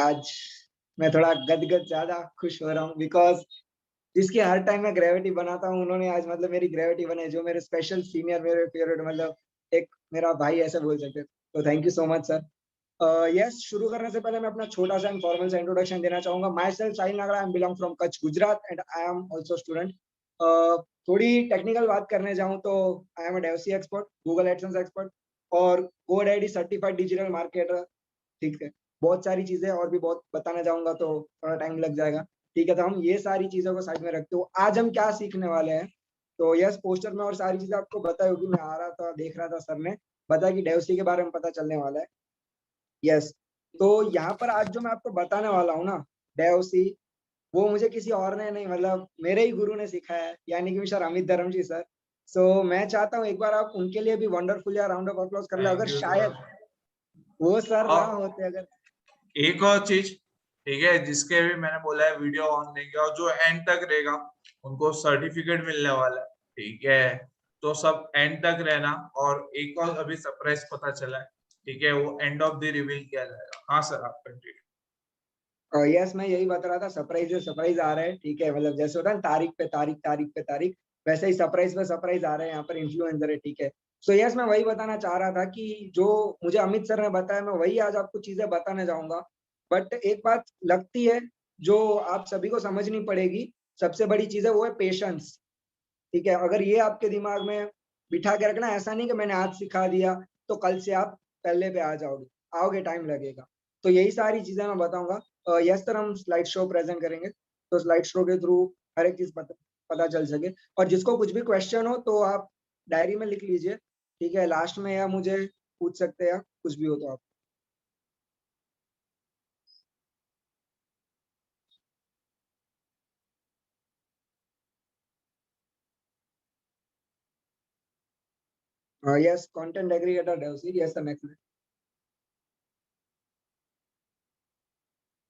आज मैं थोड़ा गदगद ज्यादा खुश हो रहा हूँ बिकॉज जिसकी हर टाइम मैं ग्रेविटी बनाता हूँ उन्होंने आज मतलब मेरी ग्रेविटी बनाई, जो मेरे स्पेशल सीनियर, मेरे फेवरेट, मतलब एक मेरा भाई ऐसे बोल सकते हैं। तो thank you so much sir. Yes, शुरू करने से पहले मैं अपना छोटा सा इनफॉर्मल सा इंट्रोडक्शन देना चाहूंगा। Myself Sahil Nagda, I am belong from Kutch Gujarat and I am also student. थोड़ी टेक्निकल बात करने जाऊँ तो I am a Devsy expert, Google AdSense expert और GoDaddy सर्टिफाइड डिजिटल मार्केटर। ठीक है, बहुत सारी चीजें और भी बहुत बताने जाऊंगा तो थोड़ा टाइम लग जाएगा। ठीक है, तो हम ये सारी चीजों को साइड में रखते हो, आज हम क्या सीखने वाले हैं। तो यस, पोस्टर में और सारी चीजें आपको बताई होगी, मैं आ रहा था देख रहा था, सर ने बताया कि डेवसी के बारे में पता चलने वाला है। यस, तो यहाँ पर आज जो मैं आपको बताने वाला हूँ ना, डेवसी, वो मुझे किसी और ने नहीं, मतलब मेरे ही गुरु ने सिखाया है, यानी कि मिस्टर अमित धर्मजी सर। सो मैं चाहता हूँ एक बार आप उनके लिए भी वंडरफुल या राउंड ऑफ अप्लॉज कर ले, थैंक अगर यू शायद सर। वो सर ना और होते अगर। एक और चीज, ठीक है, जिसके भी मैंने बोला है वीडियो ऑन देंगे और जो एंड तक रहेगा उनको सर्टिफिकेट मिलने वाला है। ठीक है, तो सब एंड तक रहना। और एक और अभी सरप्राइज पता चला है, ठीक है, वो एंड ऑफ द रिवील किया जाएगा। हाँ सर, आप कंटिन्यू। यस, मैं यही बता रहा था, सरप्राइज सरप्राइज आ रहे हैं। ठीक है, मतलब जैसे होता है ना, तारीख पे तारीख, तारीख पे तारीख, वैसे ही सरप्राइज पे सरप्राइज आ रहे हैं यहाँ पर, इन्फ्लुएंसर है। ठीक है, सो यस, मैं वही बताना चाह रहा था कि जो मुझे अमित सर ने बताया, मैं वही आज आपको चीजें बताने जाऊंगा। बट एक बात लगती है जो आप सभी को समझनी पड़ेगी, सबसे बड़ी चीज है वो है पेशेंस। ठीक है, अगर ये आपके दिमाग में बिठा के रखना, ऐसा नहीं कि मैंने आज सिखा दिया तो कल से आप पहले पे आ जाओगे, आओगे, टाइम लगेगा। तो यही सारी चीजें मैं बताऊंगा। यस सर, हम स्लाइड शो प्रेजेंट करेंगे, तो स्लाइड शो के थ्रू हर एक चीज पता चल सके। और जिसको कुछ भी क्वेश्चन हो तो आप डायरी में लिख लीजिए, ठीक है, लास्ट में, या मुझे पूछ सकते हैं, या कुछ भी हो तो आप। Yes, content aggregator Devsy, yes sir, next.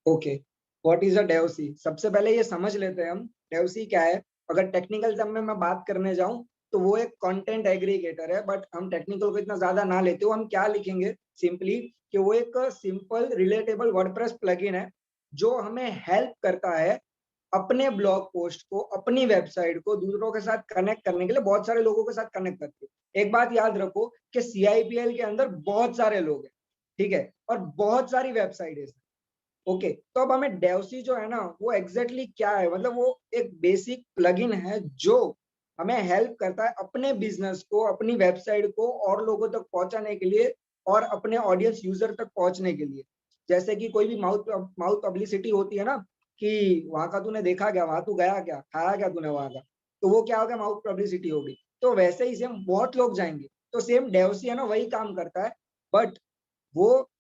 Okay, what is a Devsy? सबसे पहले ये समझ लेते हैं हम, डेवसी क्या है। अगर टेक्निकल टर्म में मैं बात करने जाऊं तो वो एक कंटेंट एग्रीगेटर है, बट हम टेक्निकल को इतना ज्यादा ना लेते हो, हम क्या लिखेंगे सिंपली कि वो एक सिंपल रिलेटेबल वर्डप्रेस प्लगइन है जो हमें हेल्प करता है अपने ब्लॉग पोस्ट को, अपनी वेबसाइट को दूसरों के साथ कनेक्ट करने के लिए, बहुत सारे लोगों के साथ कनेक्ट करती है। एक बात याद रखो कि CIPL के अंदर बहुत सारे लोग हैं, ठीक है, और बहुत सारी वेबसाइट है। ओके, तो अब हमें डेवसी जो है ना, वो एग्जैक्टली क्या है, मतलब वो एक बेसिक प्लगइन है जो हमें हेल्प करता है अपने बिजनेस को, अपनी वेबसाइट को और लोगों तक पहुंचाने के लिए, और अपने ऑडियंस यूजर तक पहुंचने के लिए। जैसे कि कोई भी माउथ माउथ पब्लिसिटी होती है ना, कि वहां का तूने देखा क्या, वहां तू गया क्या, खाया क्या तूने वहां का, तो वो क्या होगा, माउथ पब्लिसिटी होगी। तो वैसे ही सेम बहुत लोग जाएंगे, तो सेम डेवसी है ना, वही काम करता है। बट वो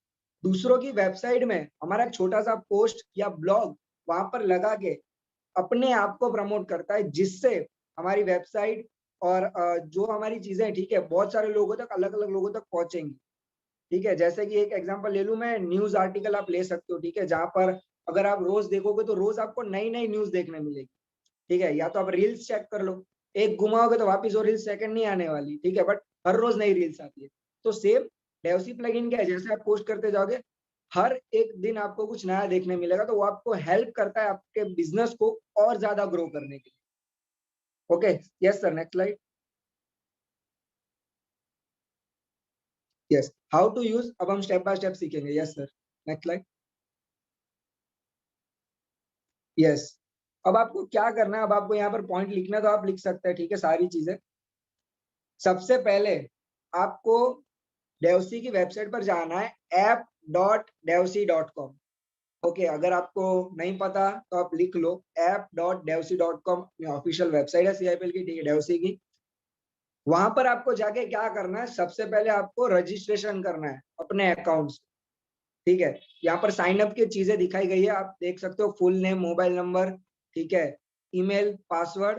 दूसरों की वेबसाइट में हमारा एक छोटा सा पोस्ट या ब्लॉग वहां पर लगा के अपने आप को प्रमोट करता है, जिससे हमारी वेबसाइट और जो हमारी चीजें, ठीक है, बहुत सारे लोगों तक, अलग अलग लोगों तक पहुंचेंगी। ठीक है, जैसे कि एक एग्जांपल ले लूं मैं, न्यूज आर्टिकल आप ले सकते हो, ठीक है, जहां पर अगर आप रोज देखोगे तो रोज आपको नई नई न्यूज देखने मिलेगी। ठीक है, या तो आप रील्स चेक कर लो, एक घुमाओगे तो वापिस वो रील्स सेकंड नहीं आने वाली, ठीक है, बट हर रोज नई रील्स आती है। तो सेम डेवसी प्लगइन क्या है, जैसे आप पोस्ट करते जाओगे, हर एक दिन आपको कुछ नया देखने मिलेगा, तो वो आपको हेल्प करता है आपके बिजनेस को और ज्यादा ग्रो करने के लिए। Okay, yes sir, next slide. Yes, how to use, अब हम स्टेप बाय स्टेप सीखेंगे। Yes sir, next slide. Yes, अब आपको क्या करना है, अब आपको यहाँ पर पॉइंट लिखना है तो आप लिख सकते हैं, ठीक है, सारी चीजें। सबसे पहले आपको डेवसी की वेबसाइट पर जाना है, app.devsi.com। ओके, अगर आपको नहीं पता तो आप लिख लो, app.devsi.com ऑफिशियल वेबसाइट है CIPL की, ठीक है, डेवसी की। वहां पर आपको जाके क्या करना है, सबसे पहले आपको रजिस्ट्रेशन करना है अपने अकाउंट से। ठीक है, यहाँ पर साइन अप की चीजें दिखाई गई है, आप देख सकते हो, फुल नेम, मोबाइल नंबर, ठीक है, ईमेल, पासवर्ड,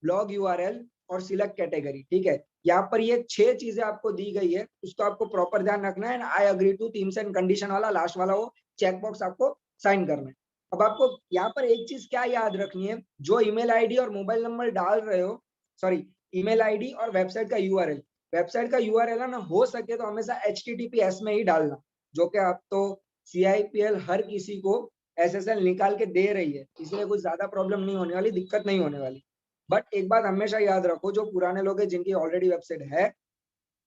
ब्लॉग URL और सिलेक्ट कैटेगरी। ठीक है, यहाँ पर ये 6 चीजें आपको दी गई है, उसको आपको प्रॉपर ध्यान रखना है। I agree to terms and condition वाला लास्ट वाला वो चेक बॉक्स आपको साइन करना है। अब आपको यहाँ पर एक चीज क्या याद रखनी है, जो ईमेल आईडी और मोबाइल नंबर डाल रहे हो, सॉरी, ईमेल आईडी और वेबसाइट का URL, वेबसाइट का URL है ना, हो सके तो हमेशा HTTPS में ही डालना, जो कि आप तो CIPL हर किसी को SSL निकाल के दे रही है, इसलिए कुछ ज्यादा प्रॉब्लम नहीं होने वाली, दिक्कत नहीं होने वाली। बट एक बात हमेशा याद रखो, जो पुराने लोग हैं जिनकी ऑलरेडी वेबसाइट है,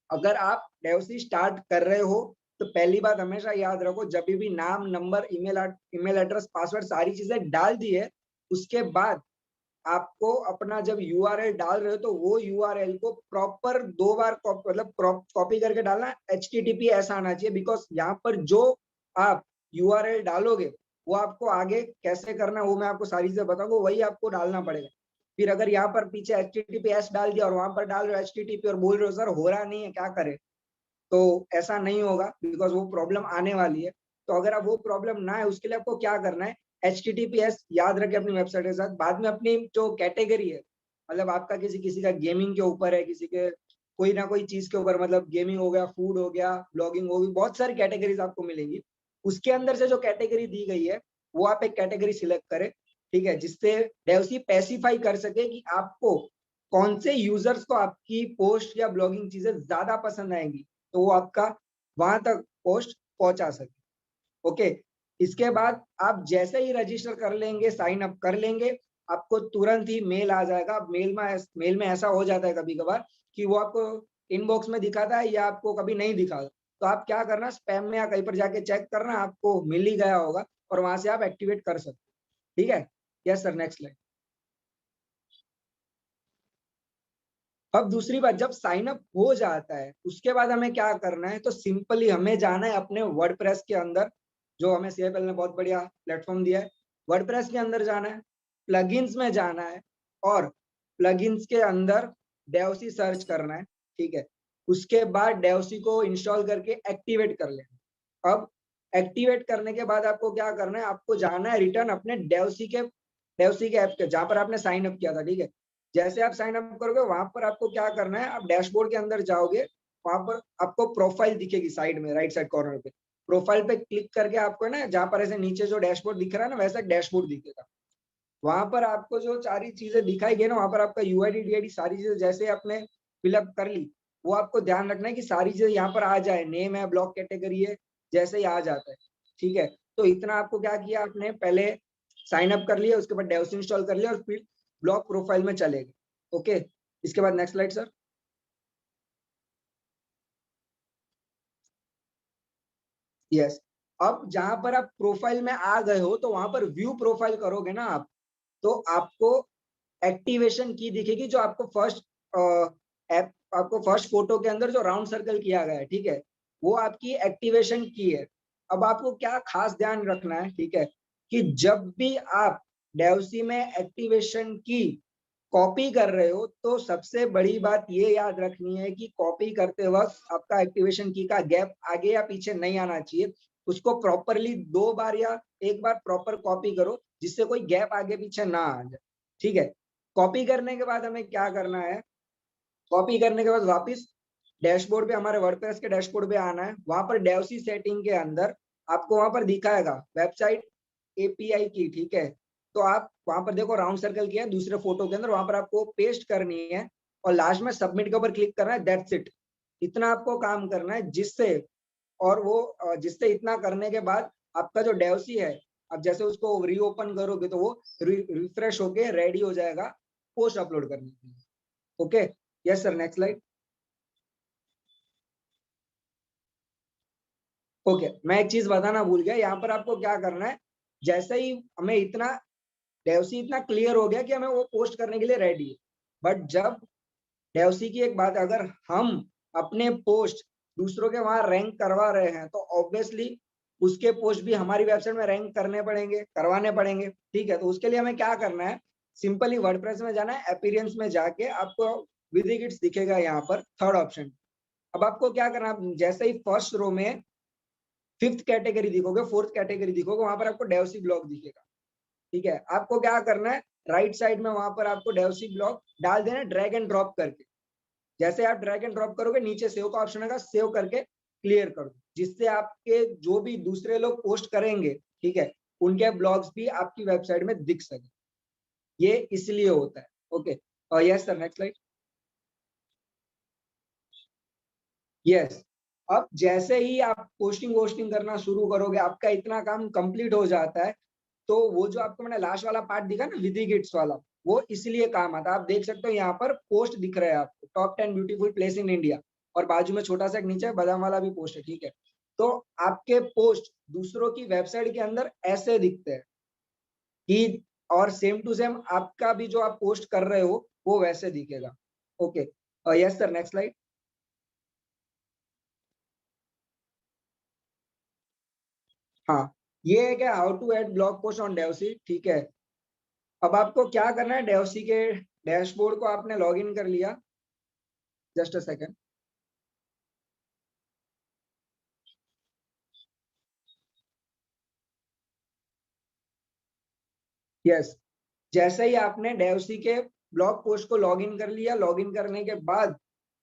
अगर आप डेवसी स्टार्ट कर रहे हो तो पहली बात हमेशा याद रखो, जब भी नाम, नंबर, ईमेल एड्रेस, पासवर्ड सारी चीजें डाल दी है, उसके बाद आपको अपना जब URL डाल रहे हो तो वो URL को प्रॉपर 2 बार मतलब कॉपी करके डालना। HTTP ऐसा आना चाहिए, बिकॉज यहाँ पर जो आप URL डालोगे वो आपको आगे कैसे करना है वो मैं आपको सारी चीजें बताऊंगा, वही आपको डालना पड़ेगा। फिर अगर यहाँ पर पीछे HTTPS डाल दिया और वहां पर डाल रहे हो HTTP और बोल रहे हो सर हो रहा नहीं है क्या करे, तो ऐसा नहीं होगा, बिकॉज वो प्रॉब्लम आने वाली है। तो अगर आप वो प्रॉब्लम ना है उसके लिए आपको क्या करना है, HTTPS याद रखें अपनी वेबसाइट के साथ, बाद में अपनी जो कैटेगरी है, मतलब आपका किसी का गेमिंग के ऊपर है, किसी के कोई ना कोई चीज के ऊपर, मतलब गेमिंग हो गया, फूड हो गया, ब्लॉगिंग हो गई, बहुत सारी कैटेगरीज आपको मिलेंगी। उसके अंदर से जो कैटेगरी दी गई है वो आप एक कैटेगरी सिलेक्ट करें, ठीक है, जिससे डेवसी स्पेसिफाई कर सके कि आपको कौन से यूजर्स को आपकी पोस्ट या ब्लॉगिंग चीजें ज्यादा पसंद आएंगी, तो वो आपका वहां तक पोस्ट पहुंचा सके। ओके, इसके बाद आप जैसे ही रजिस्टर कर लेंगे, साइन अप कर लेंगे, आपको तुरंत ही मेल आ जाएगा। मेल में ऐसा हो जाता है कभी कभार कि वो आपको इनबॉक्स में दिखाता है या आपको कभी नहीं दिखाता, तो आप क्या करना, स्पैम में या कहीं पर जाके चेक करना, आपको मिल ही गया होगा और वहां से आप एक्टिवेट कर सकते, ठीक है। Yes sir, next slide. अब दूसरी बात, जब साइन अप हो जाता है उसके बाद हमें क्या करना है, तो सिंपली हमें जाना है अपने वर्डप्रेस के अंदर, जो हमें CIPL ने बहुत बढ़िया प्लेटफॉर्म दिया है। वर्डप्रेस के अंदर जाना है, प्लगइन्स में जाना है और प्लगइन्स के अंदर डेवसी सर्च करना है, ठीक है। उसके बाद डेवसी को इंस्टॉल करके एक्टिवेट कर लेना। अब एक्टिवेट करने के बाद आपको क्या करना है, आपको जाना है रिटर्न अपने डेवसी के ऐप के जहां पर आपने साइन अप किया था, ठीक है। जैसे आप साइन अप करोगे वहां पर आपको क्या करना है, आप डैशबोर्ड के अंदर जाओगे, वहां पर आपको प्रोफाइल दिखेगी साइड में, राइट साइड कॉर्नर पे। प्रोफाइल पे क्लिक करके आपको ना, जहां पर ऐसे नीचे जो डैशबोर्ड दिख रहा है ना, वैसा डैशबोर्ड दिखेगा। वहां पर आपको जो सारी चीजें दिखाई गई ना, वहां पर आपका UID DID सारी चीजें जैसे आपने फिलअप कर ली, वो आपको ध्यान रखना है कि सारी चीजें यहाँ पर आ जाए, नेम है, ब्लॉक कैटेगरी है, जैसे ही आ जाता है, ठीक है। तो इतना आपको क्या किया, आपने पहले साइन अप कर लिया, उसके बाद डेवसी इंस्टॉल कर लिया और फिर ब्लॉक प्रोफाइल में चले गए। ओके, इसके बाद नेक्स्ट स्लाइड सर। यस, अब जहां पर आप प्रोफाइल में आ गए हो तो वहां पर व्यू प्रोफाइल करोगे ना आप, तो आपको एक्टिवेशन की दिखेगी, जो आपको फर्स्ट ऐप, आपको फर्स्ट फोटो के अंदर जो राउंड सर्कल किया गया है, ठीक है, वो आपकी एक्टिवेशन की है। अब आपको क्या खास ध्यान रखना है, ठीक है, कि जब भी आप डेवसी में एक्टिवेशन की कॉपी कर रहे हो तो सबसे बड़ी बात ये याद रखनी है कि कॉपी करते वक्त आपका एक्टिवेशन की का गैप आगे या पीछे नहीं आना चाहिए। उसको प्रॉपरली 2 बार या 1 बार प्रॉपर कॉपी करो, जिससे कोई गैप आगे पीछे ना आ जाए, ठीक है। कॉपी करने के बाद हमें क्या करना है, कॉपी करने के बाद वापस डैशबोर्ड पे, हमारे वर्डप्रेस के डैशबोर्ड पे आना है। वहां पर डेवसी सेटिंग के अंदर आपको वहां पर दिखाएगा वेबसाइट API की, ठीक है। तो आप वहां पर देखो राउंड सर्कल किया है दूसरे फोटो के अंदर, वहां पर आपको पेस्ट करनी है और लास्ट में सबमिट के ऊपर क्लिक करना है, दैट्स इट। इतना आपको काम करना है, जिससे और वो जिससे इतना करने के बाद आपका जो डेवसी है, अब जैसे उसको रीओपन करोगे तो वो रिफ्रेश होके रेडी हो जाएगा पोस्ट अपलोड करने के लिए। Okay, yes sir, next slide. Okay, मैं एक चीज बताना भूल गया, यहाँ पर आपको क्या करना है, जैसे ही हमें इतना डेवसी इतना क्लियर हो गया कि हमें वो पोस्ट करने के लिए रेडी है, बट जब डेवसी की एक बात, अगर हम अपने पोस्ट दूसरों के वहां रैंक करवा रहे हैं तो ऑब्वियसली उसके पोस्ट भी हमारी वेबसाइट में रैंक करने पड़ेंगे, करवाने पड़ेंगे, ठीक है। तो उसके लिए हमें क्या करना है, सिंपली वर्डप्रेस में जाना है, अपीयरेंस में जाके आपको विजिगिट्स दिखेगा यहाँ पर थर्ड ऑप्शन। अब आपको क्या करना है, जैसे ही फर्स्ट रो में 5th कैटेगरी दिखोगे, 4th कैटेगरी दिखोगे, वहां पर आपको डेवसी ब्लॉग दिखेगा, ठीक है। आपको क्या करना है, राइट साइड में वहां पर आपको डेवसी ब्लॉग डाल देना, ड्रैग एंड ड्रॉप करके। जैसे आप ड्रैग एंड ड्रॉप करोगे, नीचे सेव का ऑप्शन आएगा, सेव करके क्लियर कर दो, जिससे आपके जो भी दूसरे लोग पोस्ट करेंगे, ठीक है, उनके ब्लॉग्स भी आपकी वेबसाइट में दिख सके। ये इसलिए होता है। Okay, yes sir, next slide. Yes, अब जैसे ही आप पोस्टिंग करना शुरू करोगे, आपका इतना काम कंप्लीट हो जाता है, तो वो जो आपको मैंने लास्ट वाला पार्ट दिखा ना विधि गिट्स वाला, वो इसलिए काम आता है। आप देख सकते हो यहाँ पर पोस्ट दिख रहा है आपको, top 10 beautiful place in India, और बाजू में छोटा सा एक नीचे बादाम वाला भी पोस्ट है, ठीक है। तो आपके पोस्ट दूसरों की वेबसाइट के अंदर ऐसे दिखते हैं कि, और सेम टू सेम आपका भी जो आप पोस्ट कर रहे हो वो वैसे दिखेगा। Okay, yes sir, next slide. हाँ, ये है क्या, how to add blog post on Devsy, ठीक है। अब आपको क्या करना है, डेवसी के डैशबोर्ड को आपने लॉगिन कर लिया, जस्ट अ सेकंड। यस, जैसे ही आपने डेवसी के ब्लॉग पोस्ट को लॉगिन कर लिया, लॉगिन करने के बाद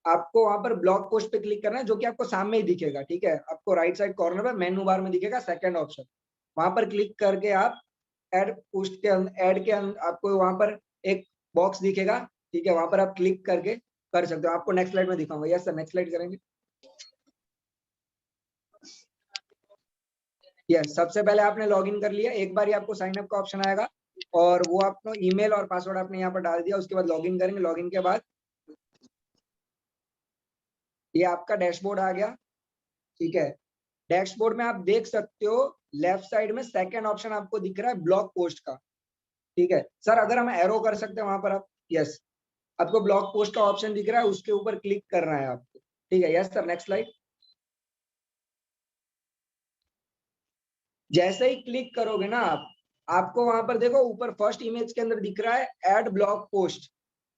आपको वहां पर ब्लॉग पोस्ट पे क्लिक करना है, जो कि आपको सामने ही दिखेगा, ठीक है। आपको राइट साइड कॉर्नर पे मेनू बार में दिखेगा सेकंड ऑप्शन, वहां पर क्लिक करके आप ऐड पोस्ट के ऐड के आपको वहां पर एक बॉक्स दिखेगा, ठीक है। वहां पर आप क्लिक करके कर सकते हो। आपको नेक्स्ट स्लाइड में दिखाऊंगा। यस सर, नेक्स्ट स्लाइड करेंगे। यस, सबसे पहले आपने लॉगिन कर लिया, एक बार ही आपको साइन अप का ऑप्शन आएगा, और वो आपको ईमेल और पासवर्ड आपने यहाँ पर डाल दिया। उसके बाद लॉगिन करेंगे, लॉगिन के बाद ये आपका डैशबोर्ड आ गया, ठीक है। डैशबोर्ड में आप देख सकते हो लेफ्ट साइड में सेकंड ऑप्शन आपको दिख रहा है ब्लॉग पोस्ट का, ठीक है। सर अगर हम एरो कर सकते हैं वहां पर आप, यस, आपको ब्लॉग पोस्ट का ऑप्शन दिख रहा है, उसके ऊपर क्लिक करना है आपको, ठीक है। Yes sir, next slide. जैसे ही क्लिक करोगे ना आप, आपको वहां पर देखो ऊपर फर्स्ट इमेज के अंदर दिख रहा है ऐड ब्लॉग पोस्ट,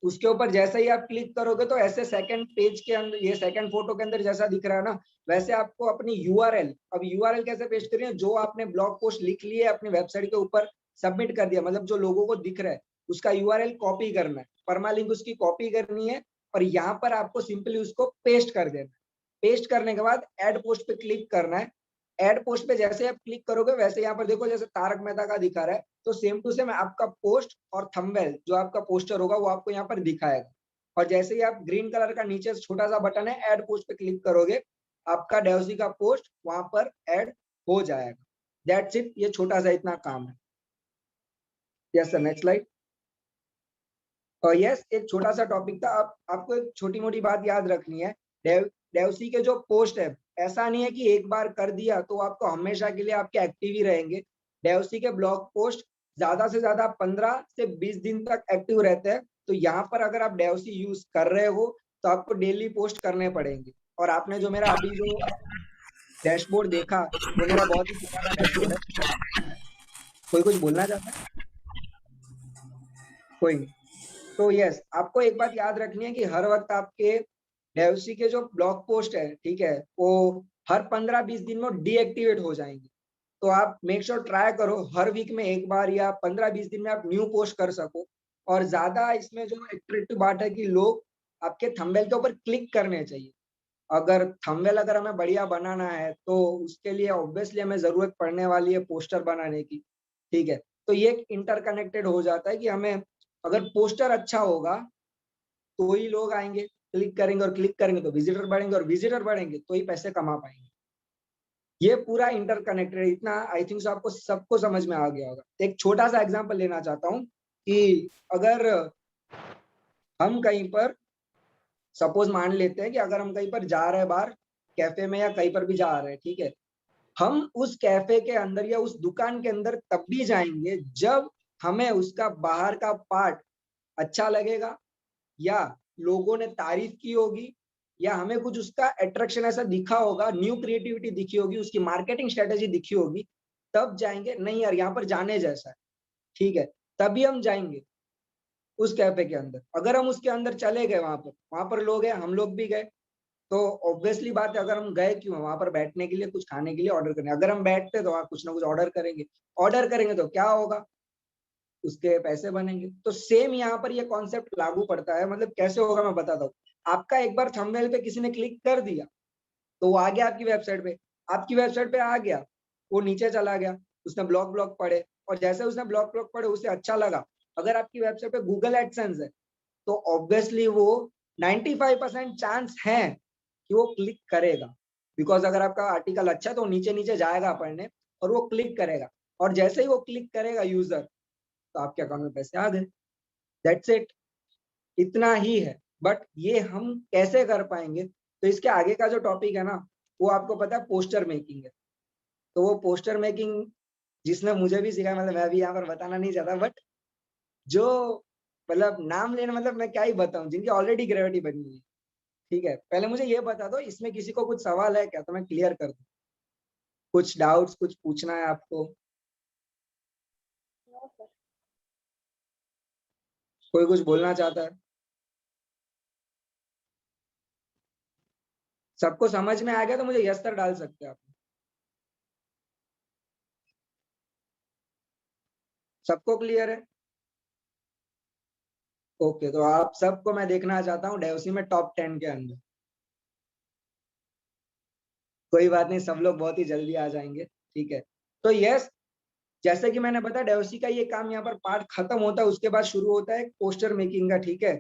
उसके ऊपर जैसे ही आप क्लिक करोगे तो ऐसे सेकंड पेज के अंदर, ये सेकंड फोटो के अंदर जैसा दिख रहा है ना, वैसे आपको अपनी यूआरएल, अब यूआरएल कैसे पेस्ट करिए, जो आपने ब्लॉग पोस्ट लिख ली है अपनी वेबसाइट के ऊपर सबमिट कर दिया, मतलब जो लोगों को दिख रहा है उसका यूआरएल कॉपी करना है, परमालिंक उसकी कॉपी करनी है, और यहाँ पर आपको सिंपली उसको पेस्ट कर देना है। पेस्ट करने के बाद ऐड पोस्ट पे क्लिक करना है। ऐड पोस्ट पे जैसे आप क्लिक करोगे वैसे यहाँ पर देखो जैसे तारक मेहता का दिखा रहा है, तो सेम टू सेम आपका पोस्ट और थंबनेल जो आपका पोस्टर होगा वो आपको यहाँ पर दिखाएगा। और जैसे ही आप ग्रीन कलर का नीचे छोटा सा बटन है ऐड पोस्ट पे क्लिक करोगे, आपका डेवसी का पोस्ट वहां पर ऐड हो जाएगा। दैट्स इट, ये छोटा सा इतना काम है। Yes sir, next slide. और यस, एक छोटा सा टॉपिक था, आपको एक छोटी मोटी बात याद रखनी है। डेवसी के जो पोस्ट है, ऐसा नहीं है कि एक बार कर दिया तो आपको हमेशा के लिए आपके एक्टिव ही रहेंगे। डेवसी के ब्लॉग पोस्ट ज्यादा से ज्यादा 15 से 20 दिन तक एक्टिव रहते हैं। तो यहाँ पर अगर आप डेवसी यूज कर रहे हो तो आपको डेली पोस्ट करने पड़ेंगे। और आपने जो मेरा अभी जो डैशबोर्ड देखा, वो मेरा बहुत ही पुराना डैशबोर्ड है। कोई कुछ बोलना चाहता है? कोई नहीं। तो यस, आपको एक बात याद रखनी है कि हर वक्त आपके डेवसी के जो ब्लॉग पोस्ट है, ठीक है, वो हर 15-20 दिन में डीएक्टिवेट हो जाएंगे। तो आप मेक श्योर ट्राई करो हर वीक में एक बार या 15-20 दिन में आप न्यू पोस्ट कर सको। और ज्यादा इसमें जो अट्रैक्टिव बात है कि लोग आपके थंबनेल के ऊपर क्लिक करने चाहिए। अगर थंबनेल अगर हमें बढ़िया बनाना है तो उसके लिए ऑब्वियसली हमें जरूरत पड़ने वाली है पोस्टर बनाने की, ठीक है। तो ये इंटरकनेक्टेड हो जाता है कि हमें अगर पोस्टर अच्छा होगा तो ही लोग आएंगे, क्लिक करेंगे, और क्लिक करेंगे तो विजिटर बढ़ेंगे, और विजिटर बढ़ेंगे तो ही पैसे कमा पाएंगे। ये पूरा इंटरकनेक्टेड है, इतना आई थिंक आपको सबको समझ में आ गया होगा। एक छोटा सा एग्जांपल लेना चाहता हूँ कि अगर हम कहीं पर, सपोज मान लेते हैं कि अगर हम कहीं पर जा रहे हैं बाहर कैफे में या कहीं पर भी जा रहे हैं, ठीक है, हम उस कैफे के अंदर या उस दुकान के अंदर तब भी जाएंगे जब हमें उसका बाहर का पार्ट अच्छा लगेगा, या लोगों ने तारीफ की होगी, या हमें कुछ उसका अट्रैक्शन ऐसा दिखा होगा, न्यू क्रिएटिविटी दिखी होगी, उसकी मार्केटिंग स्ट्रेटेजी दिखी होगी, तब जाएंगे। नहीं यार, यहाँ पर जाने जैसा है, ठीक है, तभी हम जाएंगे उस कैफे के अंदर। अगर हम उसके अंदर चले गए, वहां पर लोग हैं, हम लोग भी गए, तो ऑब्वियसली बात है अगर हम गए क्यों, वहां पर बैठने के लिए, कुछ खाने के लिए, ऑर्डर करने। अगर हम बैठते तो वहां कुछ ना कुछ ऑर्डर करेंगे, ऑर्डर करेंगे तो क्या होगा, उसके पैसे बनेंगे। तो सेम यहाँ पर ये कॉन्सेप्ट लागू पड़ता है। मतलब कैसे होगा मैं बताता हूँ। आपका एक बार थंबनेल पे किसी ने क्लिक कर दिया तो वो आ गया आपकी वेबसाइट पे, आपकी वेबसाइट पे आ गया, वो नीचे चला गया, उसने ब्लॉग ब्लॉग पढ़े, और जैसे उसने ब्लॉग ब्लॉग पढ़े उसे अच्छा लगा, अगर आपकी वेबसाइट पे गूगल एडसेंस है तो ऑब्वियसली वो 95% चांस है कि वो क्लिक करेगा। बिकॉज अगर आपका आर्टिकल अच्छा है तो नीचे नीचे जाएगा पढ़ने और वो क्लिक करेगा, और जैसे ही वो क्लिक करेगा यूजर, तो आपके अकाउंट में पैसे आ गए। दैट्स इट, इतना ही है। बट ये हम कैसे कर पाएंगे, तो इसके आगे का जो टॉपिक है ना, वो आपको पता है पोस्टर मेकिंग है। तो वो पोस्टर मेकिंग जिसने मुझे भी सिखाया, मतलब मैं भी यहाँ पर बताना नहीं चाहता, बट जो मतलब नाम लेना, मतलब मैं क्या ही बताऊं, जिनकी ऑलरेडी ग्रेविटी बनी हुई है। ठीक है, पहले मुझे ये बता दो, इसमें किसी को कुछ सवाल है क्या, तो मैं क्लियर कर दूं। कुछ डाउट्स, कुछ पूछना है आपको? No sir. कोई कुछ बोलना चाहता है? सबको समझ में आ गया तो मुझे यस सर डाल सकते हैं आप। सबको क्लियर है? ओके, तो आप सबको मैं देखना चाहता हूँ डेवसी में टॉप 10 के अंदर। कोई बात नहीं, सब लोग बहुत ही जल्दी आ जाएंगे। ठीक है, तो यस, जैसे कि मैंने बताया डेवसी का ये काम यहाँ पर पार्ट खत्म होता है, उसके बाद शुरू होता है पोस्टर मेकिंग का। ठीक है,